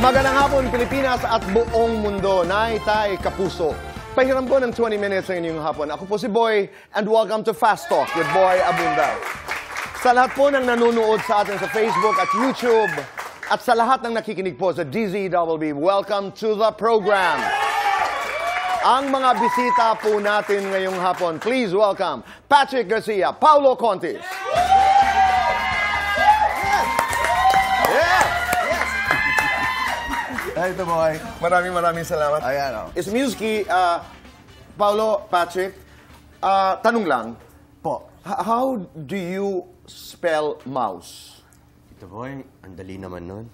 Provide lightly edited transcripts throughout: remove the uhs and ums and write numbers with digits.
Magandang hapon, Pilipinas at buong mundo. Nay, tay, kapuso. Pahiram po ng 20 minutes sa inyong hapon. Ako po si Boy, and welcome to Fast Talk with Boy Abunda. Sa lahat po ng nanonood sa atin sa Facebook at YouTube, at sa lahat ng nakikinig po sa DZWB, welcome to the program. Ang mga bisita po natin ngayong hapon, please welcome Patrick Garcia, Paulo Contis. Hi, ito boy. Maraming salamat. Ayan, oh. Ismiuski, Paulo, Patrick, tanong lang, Po. how do you spell mouse? Ito boy, ang dali naman nun.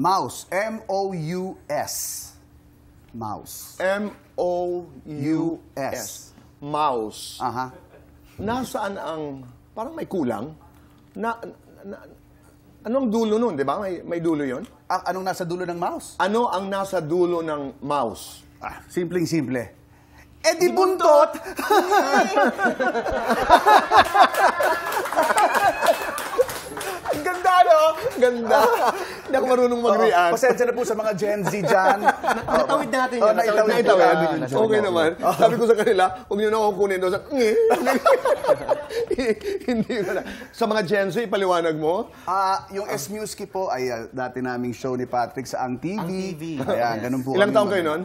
Mouse. M-O-U-S. Mouse. M-O-U-S. Mouse. Aha. Nasaan ang, parang may kulang? Anong dulo nun, di ba? May dulo yun? Anong nasa dulo ng mouse? Ano ang nasa dulo ng mouse? Simpleng-simple. Di buntot! Ang ganda, no? Ganda. Hindi ako marunong mag-react. Pasensya na po sa mga Gen Z dyan. Natawid natin Oh, yun. naitawid. Okay naman. Sabi ko sa kanila, huwag nyo na ako kunin doon. Hindi ko na. Sa mga Gen Z, paliwanag mo? Yung Esmuski po ay dati naming show ni Patrick sa Ang TV. Ang TV. Ayan, Yes. ganun po. Ilang kami taon kayo nun?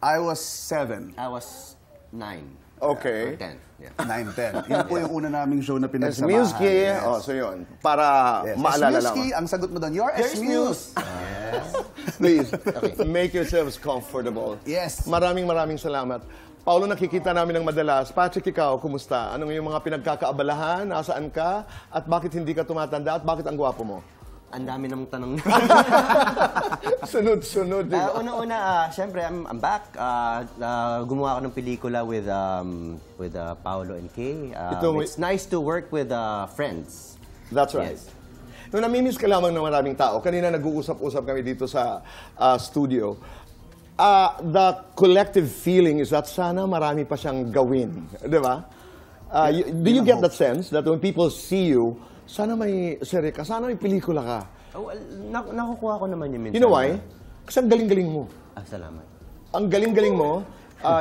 I was 7. I was 9. Okay. Or 10. Yeah. 9, 10. Yun po yung una naming show na pinagsamahan. Esmuski. Yes. Oh, so yun. Para Yes. maalala Esmuski, lang. ang sagot mo doon, you're Esmus. Please, make yourselves comfortable. Yes. Maraming salamat. Paulo, nakikita namin ng madalas. Patrick, ikaw, kumusta? Anong yung mga pinagkakaabalahan? Nasaan ka? At bakit hindi ka tumatanda? At bakit ang gwapo mo? Ang dami ng tanong. Sunod-sunod, di ba? Una-una, syempre, I'm back. Gumawa ako ng pelikula with Paolo and Kay. It's nice to work with friends. That's right. Yes. Nung namimiss ka lamang ng maraming tao, kanina nag-uusap-usap kami dito sa studio, the collective feeling is that sana marami pa siyang gawin. Di ba? Do you get that sense that when people see you, sana may serye ka, sana may pelikula ka? Oh, nakukuha ko naman yung minsan. You know why? Kasi ang galing-galing mo. Salamat. Ang galing-galing mo,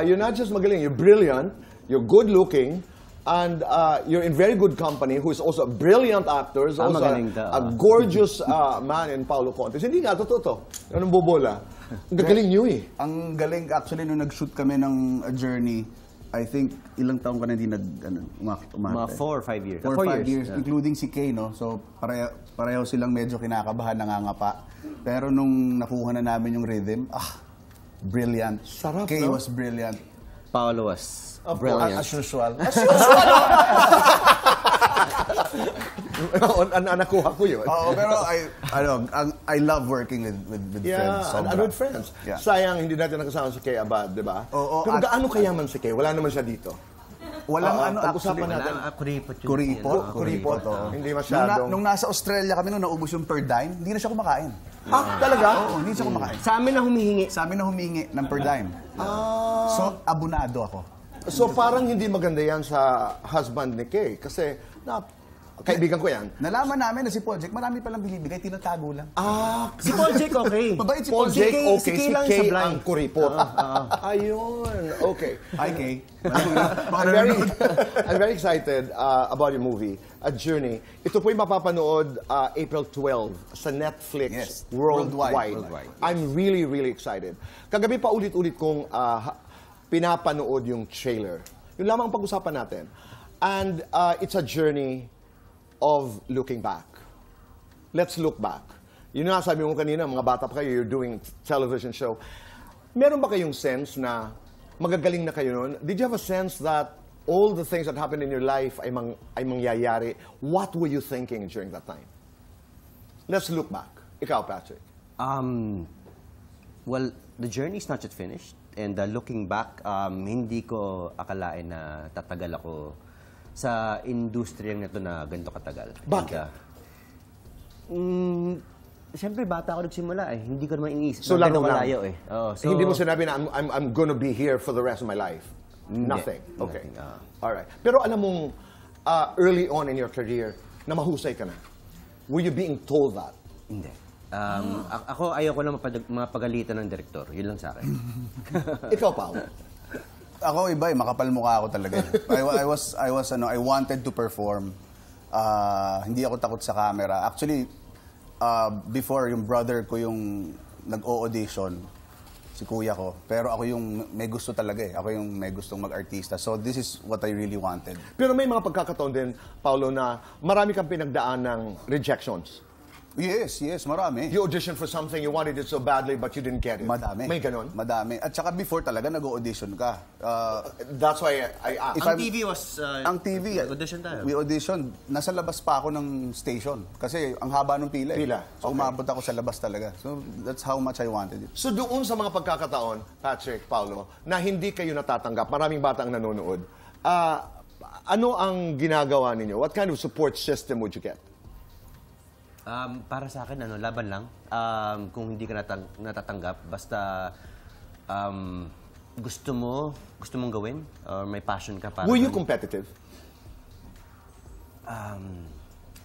you're not just magaling, you're brilliant, you're good-looking, and you're in very good company, who is also a brilliant actor, is also a gorgeous man in Paulo Contis. Hindi nga, totoo to. Anong bobola? Ang galing niyo eh. Ang galing, actually, nung nag-shoot kami ng Journey, I think, ilang taong ka na hindi umarte? Mga 4 or 5 years. 4 or 5 years, yeah. including si Kay, no? So, pareho silang medyo kinakabahan, nangangapa. Pero nung nakuha na namin yung rhythm, brilliant. Sarap, Kay no? was brilliant. Paolo was brilliant. As usual. Nakuha ko yun. Pero I love working with friends. And with friends. Yeah. Sayang, hindi natin nakasama si Kay Abad, di ba? Oo, Pero gaano kayaman si Kay? Wala naman siya dito. Walang pag-usapan natin. Kuripot yun. Kuripot. Hindi masyadong... Nung nasa Australia kami, nung naubos yung per dime, hindi na siya kumakain. Talaga? Oo, hindi siya kumakain. Sa amin na humihingi. Sa amin na humingi ng per dime. So, abunado ako. So parang hindi maganda yan sa husband ni Kay. Kasi, kaibigan ko yan. Nalaman namin na si Paul Jake, marami palang binibigay, tinatago lang. Si Paul Jake okay. Mabait si Paul Paul Jake, Jake. okay. Si lang Kay sa blind. ang kuripot. Ayun. Okay. Hi, Kay. I'm very excited about your movie, A Journey. Ito po'y mapapanood April 12 sa Netflix. Yes. Worldwide. I'm really excited. Kagabi pa ulit-ulit kong pinapanood yung trailer. Yun lamang ang pag-usapan natin. And it's a journey of looking back. Let's look back. Yun nga sabi mo kanina, mga bata pa kayo, you're doing television show. Meron ba kayong sense na magagaling na kayo nun? Did you have a sense that all the things that happened in your life ay mangyayari? What were you thinking during that time? Let's look back. Ikaw, Patrick. Well, the journey is not yet finished. And looking back, hindi ko akalain na tatagal ako sa industriyang nito na ganito katagal. Bakit? Siyempre, bata ako nagsimula eh. Hindi ko naman iniisip. So, laro lang. Malayo eh. So, hindi mo sinabi na I'm gonna be here for the rest of my life? Nothing. Okay. All right. Pero alam mong early on in your career na mahusay ka na. Were you being told that? Hindi. Ako, ayaw ko lang mapagalitan ng direktor. Yun lang sa akin. Ikaw, Pao. Ako iba makapal mukha ako talaga. I wanted to perform. Hindi ako takot sa camera. Actually, before yung brother ko yung nag-o-audition, si kuya ko. Pero ako yung may gusto talaga eh. Ako yung may gustong mag-artista. So this is what I really wanted. Pero may mga pagkakataon din, Paolo, na marami kang pinagdaan ng rejections. Yes, marami. You auditioned for something, you wanted it so badly, but you didn't get it. Madami. May ganon? Madami. At saka before talaga nag-audition ka. That's why I asked. Ang TV was... ang TV, audition tayo. we auditioned. Nasa labas pa ako ng station. Kasi ang haba ng pila. Pila. So umabot ako sa labas talaga. So that's how much I wanted it. So doon sa mga pagkakataon, Patrick, Paolo, na hindi kayo natatanggap, maraming bata ang nanonood, ano ang ginagawa ninyo? What kind of support system would you get? Para sa akin, laban lang. Kung hindi ka natatanggap, basta gusto mong gawin, or may passion ka para... Were you competitive?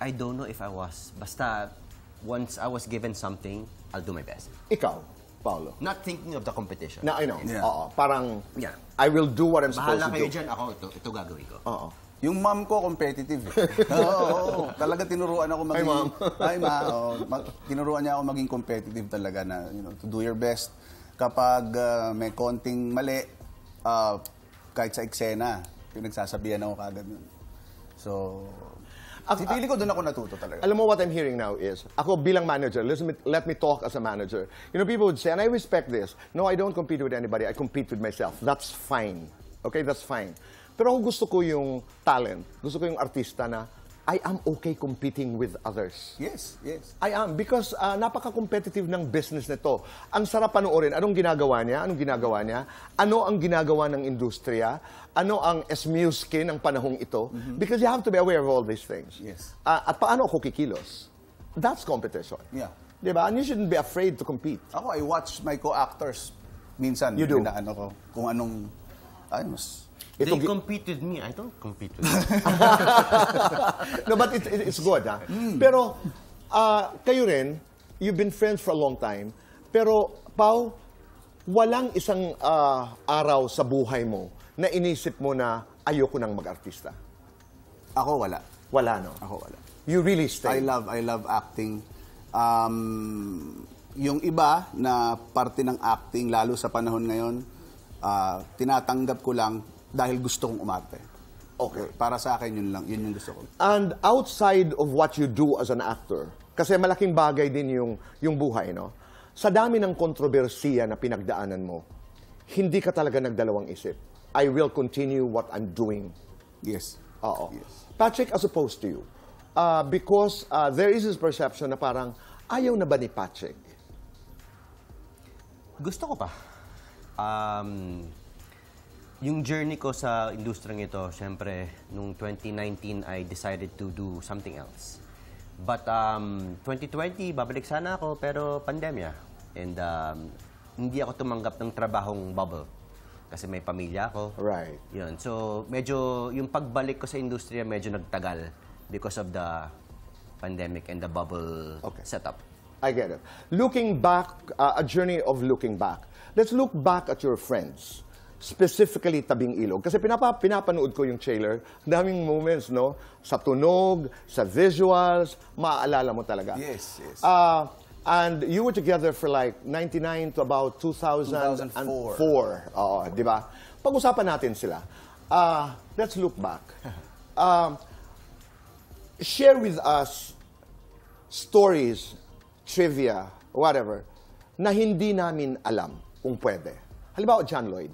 I don't know if I was. Basta, once I was given something, I'll do my best. Ikaw, Paolo? Not thinking of the competition. Na, I know. Yeah. Oo, parang, Yeah. I will do what I'm supposed Bahala to kayo do. dyan, ako, ito gagawin ko. Oo. Yung mom ko, competitive. Oo. Talaga tinuruan ako maging... Hi, Mom. Hi, Ma. Tinuruan niya ako maging competitive talaga na, to do your best. Kapag may konting mali, kahit sa eksena, pinagsasabihan ako kagad nun. So, pili ko doon ako natuto talaga. Alam mo what I'm hearing now is, ako bilang manager, let me talk as a manager. You know, people would say, and I respect this, no, I don't compete with anybody, I compete with myself. That's fine. Okay, that's fine. Pero ako gusto ko yung talent, gusto ko yung artista na, I am okay competing with others. Yes. I am, because napaka-competitive ng business nito. Ang sarap panoorin, anong ginagawa niya, ano ang ginagawa ng industriya, ano ang SMUSkin ng panahong ito, because you have to be aware of all these things. Yes. At paano ako kikilos? That's competition. Yeah. Diba? And you shouldn't be afraid to compete. Ako, I watch my co-actors. Minsan, You do? Ano ko, kung anong, mas... They compete with me. I don't compete with them. No, but it's good, ha? Pero, kayo rin, you've been friends for a long time, pero, Pao, walang isang araw sa buhay mo na inisip mo na ayoko nang mag-artista. Ako, wala. Wala, no? Ako, wala. You really stay. I love acting. Yung iba na parte ng acting, lalo sa panahon ngayon, tinatanggap ko lang dahil gusto kong umarte. Okay. Para sa akin, yun yung gusto ko. And outside of what you do as an actor, kasi malaking bagay din yung buhay, no? Sa dami ng kontrobersiya na pinagdaanan mo, hindi ka talaga nagdalawang isip. I will continue what I'm doing. Yes. Oo. Yes. Patrick, as opposed to you, because there is this perception na parang, ayaw na ba ni Patrick? Gusto ko pa. Yung journey ko sa industriyang ito, syempre, nung 2019, I decided to do something else. But 2020, babalik sana ako, pero pandemya. And hindi ako tumanggap ng trabahong bubble. Kasi may pamilya ako. Right. Yun. So, medyo, yung pagbalik ko sa industriya, medyo nagtagal because of the pandemic and the bubble setup. I get it. Looking back, a journey of looking back. Let's look back at your friends. Specifically Tabing Ilog. Kasi pinapanood ko yung trailer, daming moments, no? Sa tunog, sa visuals, maaalala mo talaga. Yes. And you were together for like 99 to about 2004. Oo, di ba? Pag-usapan natin sila. Let's look back. Share with us stories, trivia, whatever, na hindi namin alam kung pwede. Halimbawa, John Lloyd.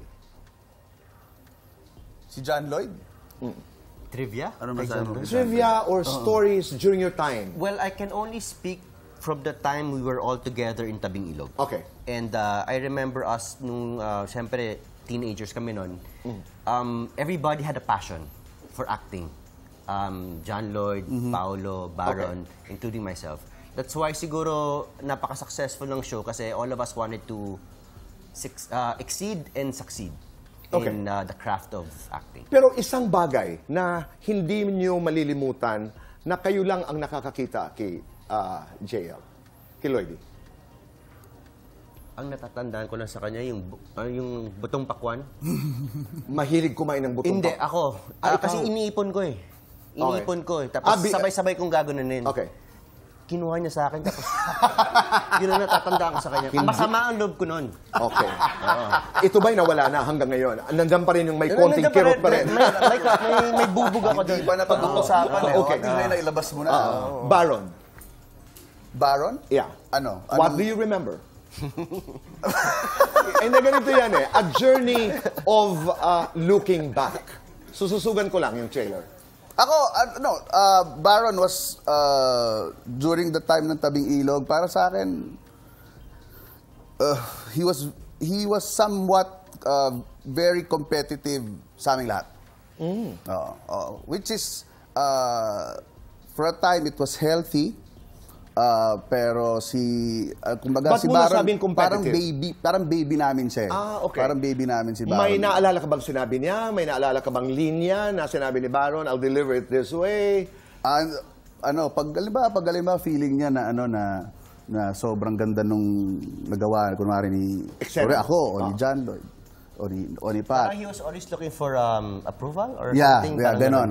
Si John Lloyd? Trivia? Ano masasabi mo? Trivia or stories during your time. Well, I can only speak from the time we were all together in Tabing Ilog. Okay. And I remember us nung, siyempre, teenagers kami nun. Everybody had a passion for acting. John Lloyd, Paolo, Baron, including myself. That's why siguro napaka-successful ng show kasi all of us wanted to exceed and succeed in the craft of acting. Pero isang bagay na hindi niyo malilimutan na kayo lang ang nakakakita kay JL. kay Lloydie? Ang natatandaan ko lang sa kanya, yung butong pakwan. Mahilig kumain ng butong Hindi, pak- ako. Ah, Kasi ikaw. iniipon ko eh. Iniipon ko eh. Tapos Ah, sabay-sabay kong gaganunin. Okay. Kinuha niya sa akin, tapos yun ang natatandaan ko sa kanya. Masama ang loob ko nun. Okay. Ito ba'y nawala na hanggang ngayon? Nandiyan pa rin yung may konting Nandiyan pa kirot pa rin. May bubog ako doon. Hindi pa napag-uusapan eh. Okay. Tingnan na ilabas mo na. Baron. Baron? Yeah. Ano? What do you remember? Na ganito yan eh. A journey of looking back. Sususugan ko lang yung trailer. Ako, Baron was, during the time ng Tabing Ilog, para sa akin, he was somewhat very competitive sa aming lahat. Which is, for a time, it was healthy. Pero kumbaga Ba't si mo Baron, nasabing competitive? parang baby namin siya. Okay. Parang baby namin si Baron. May naalala ka bang sinabi niya? May naalala ka bang linya na sinabi ni Baron, I'll deliver it this way? Pag feeling niya na sobrang ganda nung nagawa, kunwari ni Except- ako, o ni John Lloyd, o ni Pat. Parang he was always looking for approval or Yeah, something. ganon.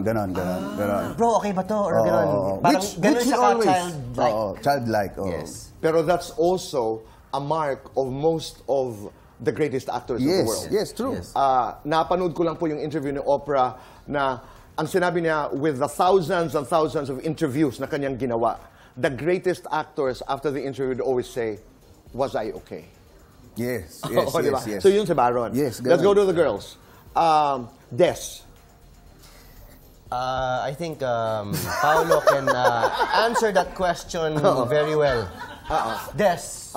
Bro, okay ba to? Or ganon. Parang ganon he siya always, ka-childlike. childlike. Yes. Pero that's also a mark of most of the greatest actors of the world. Yes, true. Yes. Napanood ko lang po yung interview ni Oprah na ang sinabi niya, with the thousands and thousands of interviews na kanyang ginawa, the greatest actors after the interview would always say, was I okay? Yes, Oo, diba? yes. So yun si Baron. Yes, Let's go ganun. to the girls. Des. I think Paolo can answer that question very well. Des.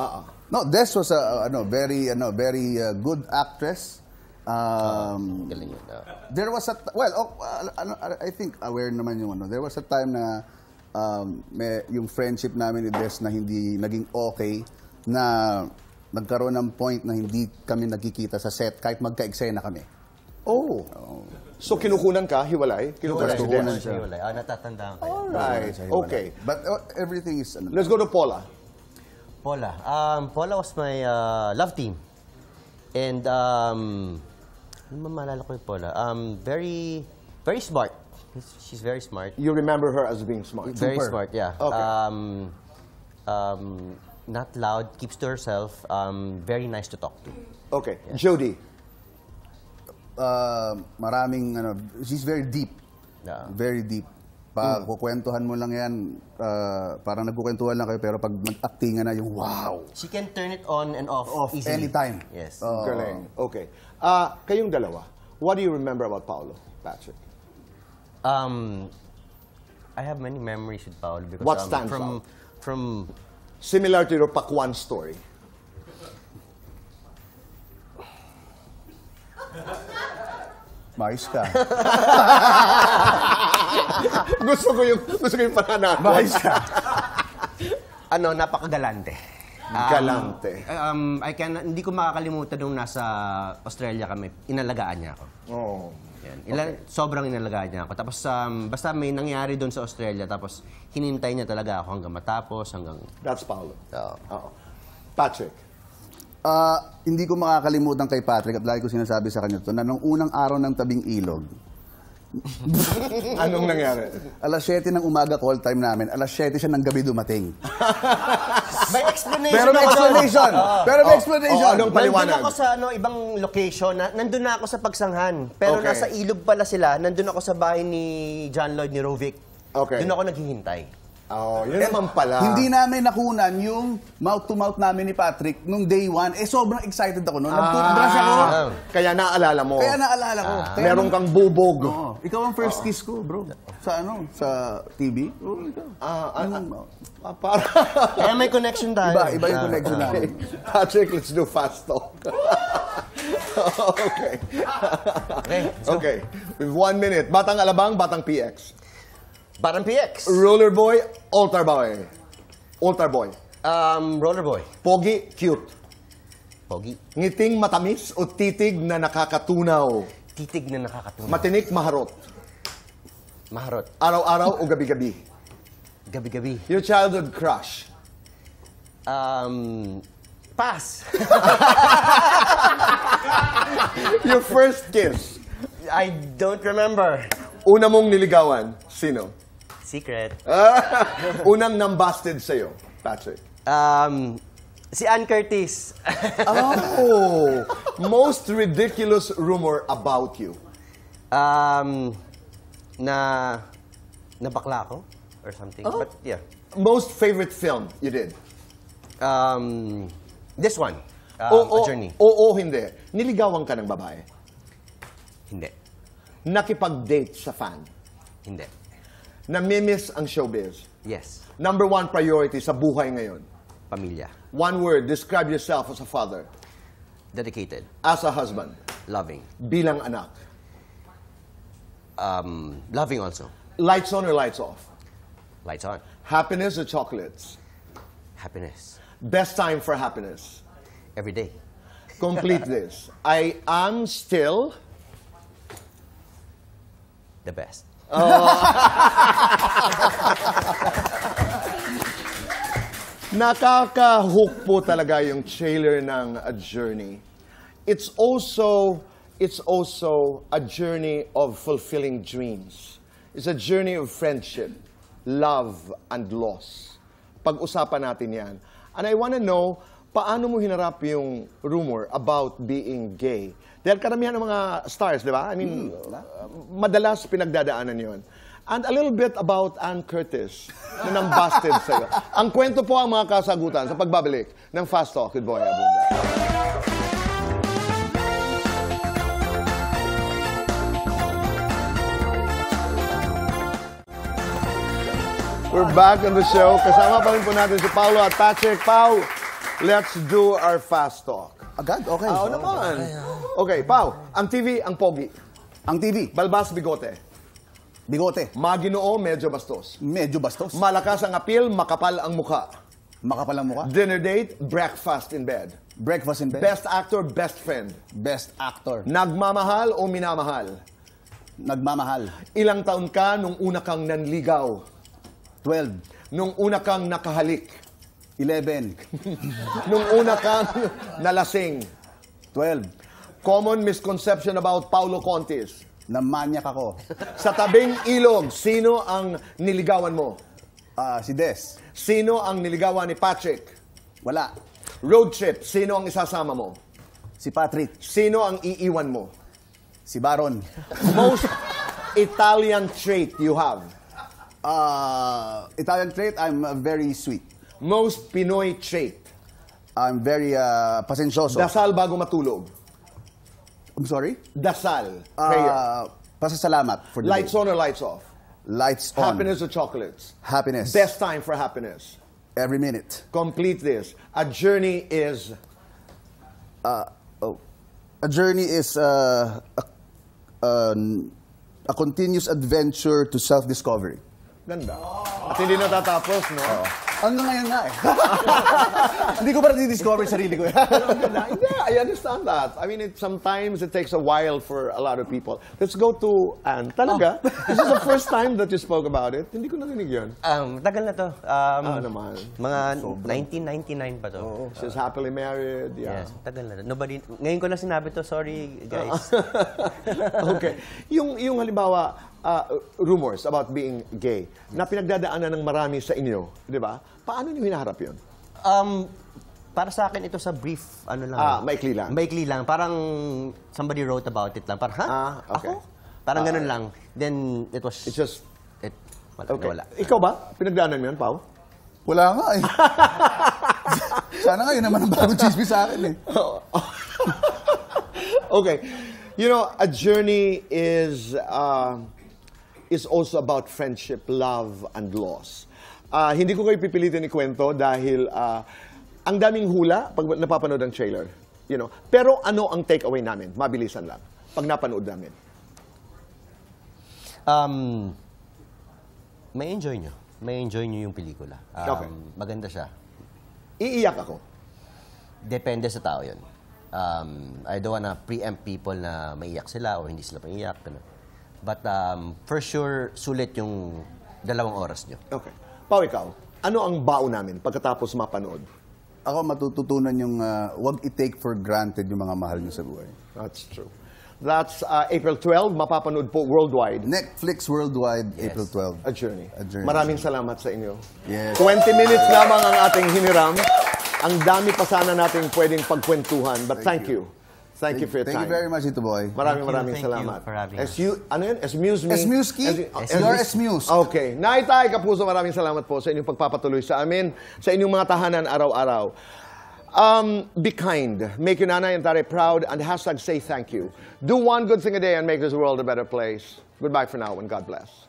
No, Des was a very good actress. Galing yun. There was a I think aware naman yung there was a time na yung friendship namin ni Des na hindi naging okay, na nagkaroon ng point na hindi kami nagkikita sa set kahit magka-eksena kami. Oh. So kinukunan ka, hiwalay? Kinukunan si Kinukunan Des. siya. Natatandaan ko. Alright, okay. But everything is Let's go to Paula. Paula. Paula was my love team. And, ano maalala ko yung Paula? Very, very smart. She's very smart. You remember her as being smart. Very Super. smart, yeah. Okay. Not loud, keeps to herself, very nice to talk to. Okay. Jody. maraming she's very deep. Yeah. Very deep. Pag kukwentuhan mo lang yan, parang nagkukwentuhan lang kayo, pero pag mag-actingan na yung wow. She can turn it on and off easily. Anytime. Yes. Galing. Okay. Kayong dalawa, what do you remember about Paolo, Patrick? I have many memories with Paolo because What stands from Similar to your Pakwan story. Mais ka. gusto ko yung pananato. Mais ka. napakagalante. Galante. Hindi ko makakalimutan nung nasa Australia kami, inalagaan niya ako. Oh. Yan. Sobrang inalagaan niya ako. Tapos basta may nangyari doon sa Australia, tapos hinintay niya talaga ako hanggang matapos, hanggang... That's Paolo. Oo. Patrick. Hindi ko makakalimutan kay Patrick at lagi ko sinasabi sa kanya to na nung unang araw ng Tabing Ilog, Anong nangyari? alas 7 ng umaga call time namin, alas 7 siya ng gabi dumating. May explanation Pero may ako doon. explanation! Pero may explanation! Anong paliwanag? Nandun ako sa ibang location. Nandun na ako sa Pagsanghan. Pero Okay. nasa Ilog pala sila. Nandun ako sa bahay ni John Lloyd, ni Rovic. Okay. Doon ako naghihintay. Oh, yun naman pala. Hindi namin nakunan yung mouth-to-mouth namin ni Patrick nung day 1. Sobrang excited ako noon. Nag-toothbrush ako. Kaya naalala mo. Kaya naalala ko. Kaya Meron kang bubog. Oo. Ikaw ang first kiss ko, bro. Sa Sa TV? Oo, ikaw. Para. Kaya may connection tayo. Iba yung connection namin. Patrick, let's do fast talk. Okay. Okay. With 1 minute. Batang Alabang, Batang PX. Parang PX. Roller boy, altar boy. Altar boy. Roller boy. Pogi, cute. Pogi. Ngiting matamis o titig na nakakatunaw. Titig na nakakatuwa. Matinik, maharot. Maharot. Araw-araw o gabi-gabi. Gabi-gabi. Your childhood crush. Pass. Your first kiss. I don't remember. Una mong niligawan, sino? Secret. Unang nambasted sa'yo, Patrick. Si Ann Curtis. Oh! Most ridiculous rumor about you. Na bakla ako or something. But yeah. Most favorite film you did. This one. A Journey. Oo, hindi. Niligawan ka ng babae. Hindi. Nakipag-date sa fan. Hindi. Namimiss ang showbiz. Yes. Number one priority sa buhay ngayon. Pamilya. One word, describe yourself as a father. Dedicated. As a husband. Loving. Bilang anak. Loving also. Lights on or lights off? Lights on. Happiness or chocolates? Happiness. Best time for happiness. Every day. Complete this. I am still... The best. Nakaka-hook po talaga yung trailer ng A Journey. It's also a journey of fulfilling dreams. It's a journey of friendship, love, and loss. Pag-usapan natin yan. And I want to know, paano mo hinarap yung rumor about being gay? Dahil karamihan ng mga stars, di ba? I mean, madalas pinagdadaanan yon. And a little bit about Ann Curtis na nambasted sa'yo. Ang kwento po ang mga kasagutan sa pagbabalik ng Fast Talk with Boy Abunda. We're back on the show. Kasama pa rin po natin si Paulo at Patrick. Pau, let's do our Fast Talk. Agad? Okay. Oo naman. Okay, Pau, ang TV, ang pogi. Ang TV, Balbas, bigote. bigote, Maginoo, medyo bastos. medyo bastos. Malakas ang appeal, makapal ang mukha. Makapal ang mukha. Dinner date, breakfast in bed. Breakfast in bed. Best actor, best friend. Best actor. Nagmamahal o minamahal? Nagmamahal. Ilang taon ka nung una kang nanligaw? 12. Nung una kang nakahalik? 11. Nung una kang nalasing? 12. Common misconception about Paulo Contis. Namanyak ako. Sa tabing ilog, sino ang niligawan mo? Si Des. Sino ang niligawan ni Patrick? Wala. Road trip, sino ang isasama mo? Si Patrick. Sino ang iiwan mo? Si Baron. Most Italian trait you have? Italian trait, I'm very sweet. Most Pinoy trait? I'm very pasensyoso. Dasal bago matulog? I'm sorry? Dasal. Prayer. Pasasalamat for the Lights day. on or lights off? Lights on. Happiness or chocolates? Happiness. Best time for happiness? Every minute. Complete this. A journey is... A journey is a continuous adventure to self-discovery. Ganda. At hindi natatapos, no? Hanggang ngayon nga eh. Hindi ko pa na-discover sarili ko. Hindi, I understand that. I mean, sometimes it takes a while for a lot of people. Let's go to Anne. Talaga? This is the first time that you spoke about it. Hindi ko narinig yun. Tagal na to. Naman. Mga 1999 pa to. Oh, she's happily married. Yeah. Yes, tagal na. Nobody, ngayon ko lang sinabi to, sorry guys. Okay. Yung halimbawa, rumors about being gay na pinagdadaanan ng marami sa inyo, di ba? Paano niyo hinaharap yun? Para sa akin, ito sa brief, ano lang. Maikli lang. Maikli lang. Parang somebody wrote about it lang. Parang, ha? Okay. Ako? Parang ganun lang. Then, it was... It's just... Wala. Okay. Wala. Ikaw ba? Pinagdaanan mo yun, Pao? Wala nga eh. Sana nga yun naman ang bagong chismis sa akin eh. Okay. You know, a journey is also about friendship, love, and loss. Hindi ko kayo pipilitin ikwento dahil ang daming hula pag napapanood ang trailer. You know? Pero ano ang takeaway namin? Mabilisan lang. Pag napanood namin. May enjoy nyo. May enjoy nyo yung pelikula. Okay. Maganda siya. Iiyak ako. Depende sa tao yun. I don't wanna preempt people na maiyak sila o hindi sila maiyak. Ganun. But for sure, sulit yung 2 oras nyo. Okay. Pao, ikaw, ano ang bao namin pagkatapos mapanood? ako matututunan yung wag i-take for granted yung mga mahal niyo sa buhay. That's true. That's April 12, mapapanood po worldwide. Netflix Worldwide, April 12. A Journey. A Journey. Maraming salamat sa inyo. Yes. 20 minutes lamang ang ating hiniram. Ang dami pa sana nating pwedeng pagkwentuhan. But thank you. Thank you for your time. Thank you very much, Ito Boy. Maraming Thank you salamat. for having us. Ano yun? Esmuse me? Esmuski? You're Esmuse. Okay. Naitay, Kapuso, maraming salamat po sa inyong pagpapatuloy sa amin, sa inyong mga tahanan araw-araw. Be kind. Make your nanay and tatay proud and hashtag say thank you. Do one good thing a day and make this world a better place. Goodbye for now and God bless.